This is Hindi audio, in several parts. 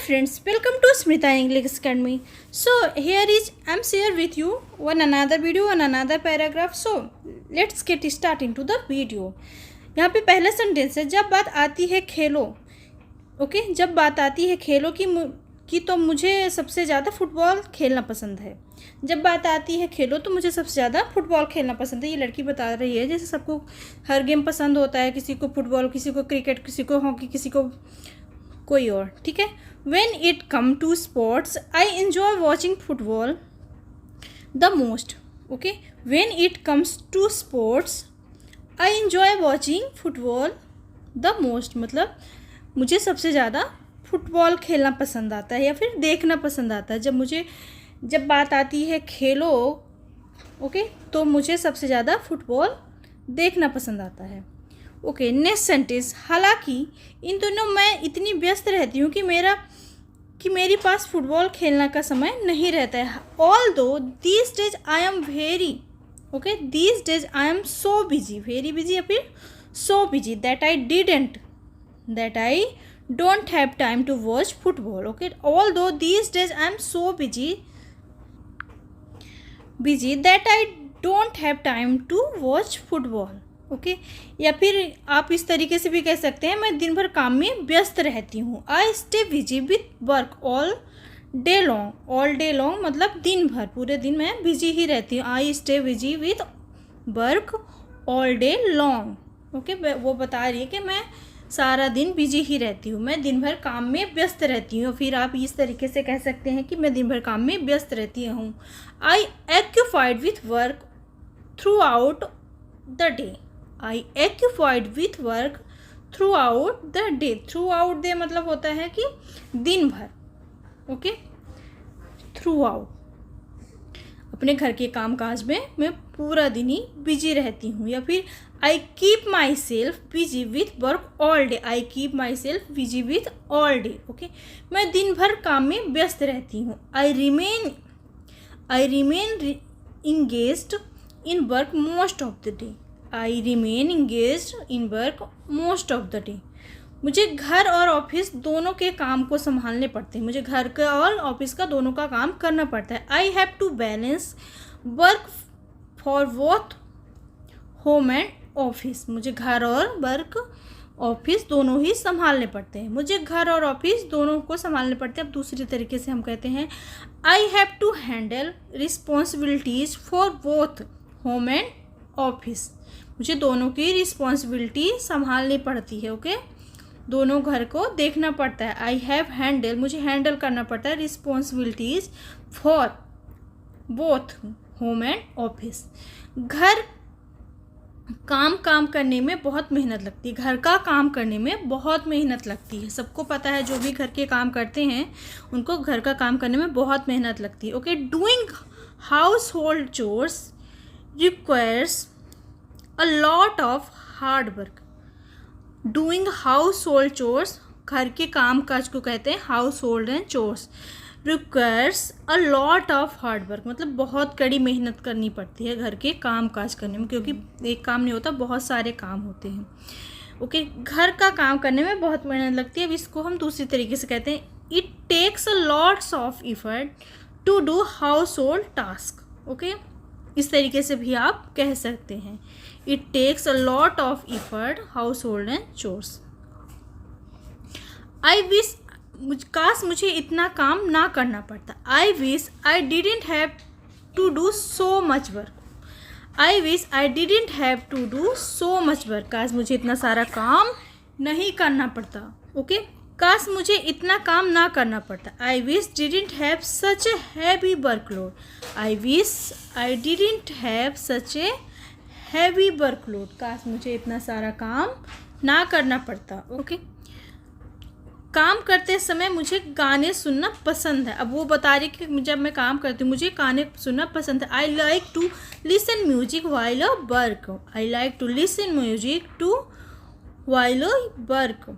friends, welcome to Smita English Academy. So here is I'm share with you one another video and another paragraph. So let's get start into the video. यहाँ पे पहला सेंटेंस है, जब बात आती है खेलो, ओके जब बात आती है खेलों की तो मुझे सबसे ज़्यादा फुटबॉल खेलना पसंद है। जब बात आती है खेलो तो मुझे सबसे ज़्यादा फुटबॉल खेलना पसंद है। ये लड़की बता रही है जैसे सबको हर गेम पसंद होता है, किसी को फुटबॉल, किसी को क्रिकेट, किसी को हॉकी, किसी को कोई और, ठीक है। When it come to sports, I enjoy watching football the most. Okay, when it comes to sports, I enjoy watching football the most. मतलब मुझे सबसे ज़्यादा फुटबॉल खेलना पसंद आता है या फिर देखना पसंद आता है। जब बात आती है खेलो, ओके तो मुझे सबसे ज़्यादा फुटबॉल देखना पसंद आता है। ओके नेक्स्ट सेंटेंस, हालांकि इन दिनों मैं इतनी व्यस्त रहती हूँ कि मेरी पास फुटबॉल खेलने का समय नहीं रहता है। Although these days I am very these days I am so busy, very busy या फिर so busy that I don't have time to watch football. Okay although these days I am so busy that I don't have time to watch football. Okay या फिर आप इस तरीके से भी कह सकते हैं, मैं दिन भर काम में व्यस्त रहती हूँ। I stay busy with work all day long मतलब दिन भर, पूरे दिन मैं बिजी ही रहती हूँ। I stay busy with work all day long. Okay वो बता रही है कि मैं सारा दिन बिजी ही रहती हूँ, मैं दिन भर काम में व्यस्त रहती हूँ। फिर आप इस तरीके से कह सकते हैं कि मैं दिन भर काम में व्यस्त रहती हूँ। I occupied with work throughout the day. I occupied with work throughout the day. Throughout day मतलब होता है कि दिन भर, ओके थ्रू आउट अपने घर के काम काज में मैं पूरा दिन ही बिजी रहती हूँ। या फिर I keep my self busy with work all day. I keep my self busy with all day. Okay मैं दिन भर काम में व्यस्त रहती हूँ। I remain engaged in work most of the day. I remain engaged in work most of the day. मुझे घर और ऑफिस दोनों के काम को संभालने पड़ते हैं, मुझे घर का और ऑफिस का दोनों का काम करना पड़ता है। I have to balance work for both home and office. मुझे घर और वर्क ऑफिस दोनों ही संभालने पड़ते हैं, मुझे घर और ऑफिस दोनों को संभालने पड़ते हैं। अब दूसरी तरीके से हम कहते हैं, I have to handle responsibilities for both home and office. मुझे दोनों की रिस्पॉन्सिबिलिटी संभालनी पड़ती है। ओके दोनों घर को देखना पड़ता है। आई हैव हैंडल, मुझे हैंडल करना पड़ता है responsibilities for both home and office. घर काम करने में बहुत मेहनत लगती है, घर का काम करने में बहुत मेहनत लगती है। सबको पता है जो भी घर के काम करते हैं उनको घर का काम करने में बहुत मेहनत लगती है। Okay doing house hold chores requires a lot of hard work. Doing household chores, घर के काम काज को कहते हैं household and chores. Requires a lot of hard work मतलब बहुत कड़ी मेहनत करनी पड़ती है घर के काम काज करने में, क्योंकि एक काम नहीं होता, बहुत सारे काम होते हैं। ओके घर का काम करने में बहुत मेहनत लगती है। अब इसको हम दूसरी तरीके से कहते हैं, it takes a lots of effort to do household task. Okay इस तरीके से भी आप कह सकते हैं, it takes a lot of effort household and chores. I wish, काश मुझे इतना काम ना करना पड़ता। I wish I didn't have to do so much work. I wish I didn't have to do so much work. काश मुझे इतना सारा काम नहीं करना पड़ता। ओके काश मुझे इतना काम ना करना पड़ता। I wish didn't have such a heavy workload. I wish I didn't have such a heavy workload. काश मुझे इतना सारा काम ना करना पड़ता। ओके काम करते समय मुझे गाने सुनना पसंद है। अब वो बता रही कि जब मैं काम करती हूँ मुझे गाने सुनना पसंद है। I like to listen music while a work. I like to listen music to while a work.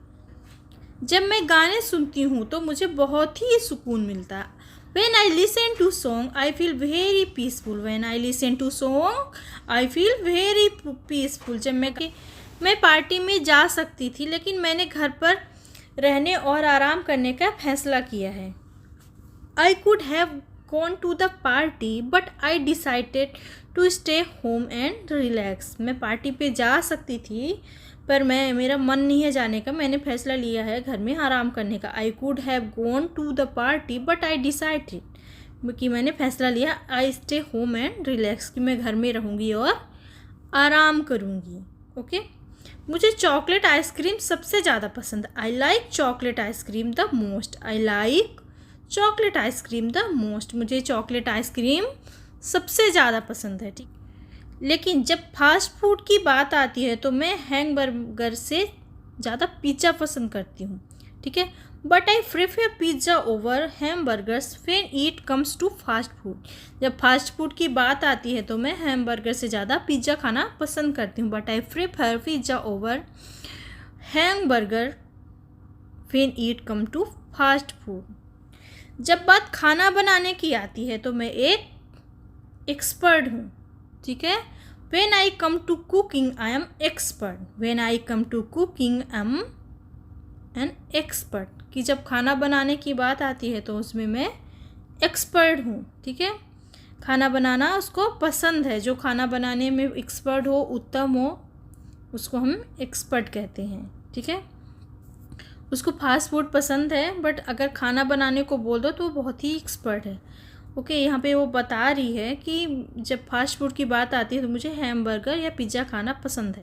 जब मैं गाने सुनती हूँ तो मुझे बहुत ही सुकून मिलता है। When I listen to song, I feel very peaceful. When I listen to song, I feel very peaceful. जब मैं पार्टी में जा सकती थी लेकिन मैंने घर पर रहने और आराम करने का फैसला किया है। I could have gone to the party but I decided to stay home and relax. मैं पार्टी पे जा सकती थी पर मेरा मन नहीं है जाने का, मैंने फैसला लिया है घर में आराम करने का। I could have gone to the party but I decided कि मैंने फैसला लिया I stay home and relax कि मैं घर में रहूँगी और आराम करूँगी। ओके मुझे चॉकलेट आइसक्रीम सबसे ज़्यादा पसंद है। I like chocolate ice cream the most. I like chocolate ice cream the most. मुझे चॉकलेट आइसक्रीम सबसे ज़्यादा पसंद है। ठीक, लेकिन जब फास्ट फूड की बात आती है तो मैं हैमबर्गर से ज़्यादा पिज़्ज़ा पसंद करती हूँ। ठीक है, but I prefer pizza over hamburgers when it comes to fast food. जब फास्ट फूड की बात आती है तो मैं हैमबर्गर से ज़्यादा पिज़्ज़ा खाना पसंद करती हूँ। But I prefer pizza over hamburger when it come to fast food. जब बात खाना बनाने की आती है तो मैं एक एक्सपर्ट हूँ। ठीक है, when I come to cooking I am expert. When I come to cooking I am an expert कि जब खाना बनाने की बात आती है तो उसमें मैं एक्सपर्ट हूँ। ठीक है, खाना बनाना उसको पसंद है, जो खाना बनाने में एक्सपर्ट हो, उत्तम हो, उसको हम एक्सपर्ट कहते हैं। ठीक है, उसको फास्ट फूड पसंद है बट अगर खाना बनाने को बोल दो तो वो बहुत ही एक्सपर्ट है। ओके, यहाँ पे वो बता रही है कि जब फास्ट फूड की बात आती है तो मुझे हैमबर्गर या पिज़्ज़ा खाना पसंद है।